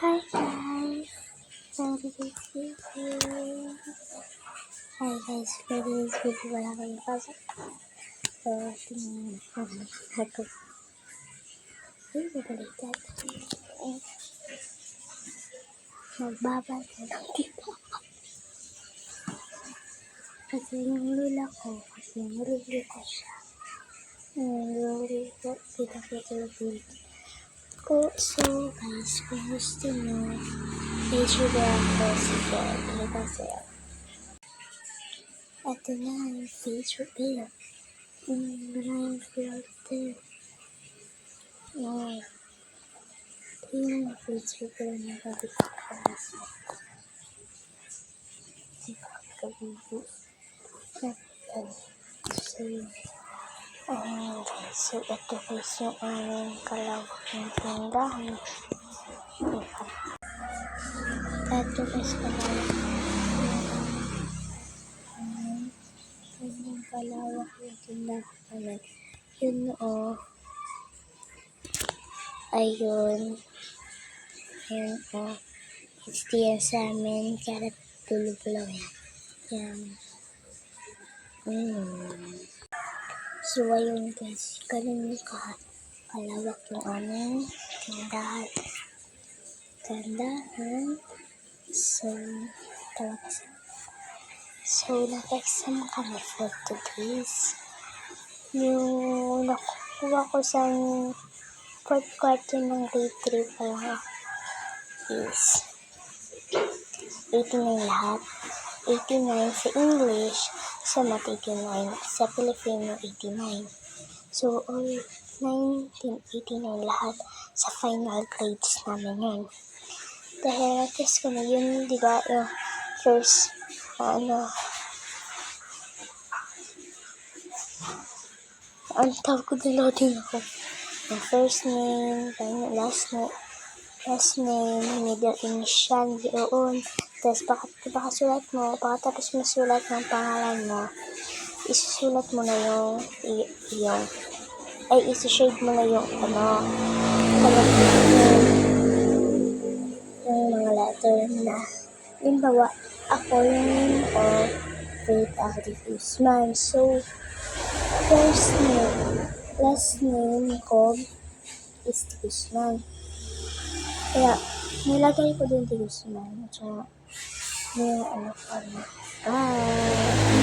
Hi guys, I'm Vicky. Hi guys, for today's video wala kayong pasok. So, tingnan ako. Ay, nabaliktad. Nagbabal ka lang dito. Kasi yung lula ko, kasi nilili ko siya. Nilili ko, kita-kita yung so guys, kung gusto nyo, i-sugar ako sige, kita sa'yo. Ito na yung face reveal. Maraming filter. Ito yung face reveal na kabisip ko kasi. Kabibis. So, ito guys yung aming kalawak ng tindahan. Ito guys kalawak. Yung kalawak ng tindahan. Yun o. Ayun. Ayun o. It's yan sa amin. Kaya tulo-tulo yan. So, ayun guys. Ganun yung kalawak yung aming tindahan. So, nag-exam kami for today's. Yung nakukuha ko sa fourth quarter ng grade 3 pa lang is 89 lahat. 89 sa English, sa Math 89, sa Filipino 89. So, all 1989 lahat sa final grades namin yun. Dahil test ko na yun, di ba, yung first, ang tawag ko na loading ako. Yung first name, last name, middle initial, yun. Tapos, pakasulat mo, pakatapos mo sulat ng pangalan mo, isusulat mo na isi-shade mo na yung, yung mga letter na, limbawa, ako yung name ko, Faith Agri Guzman. So, first name, last name ko is Guzman. Kaya, nilagay ko din Guzman. Tsaka, yung Bye!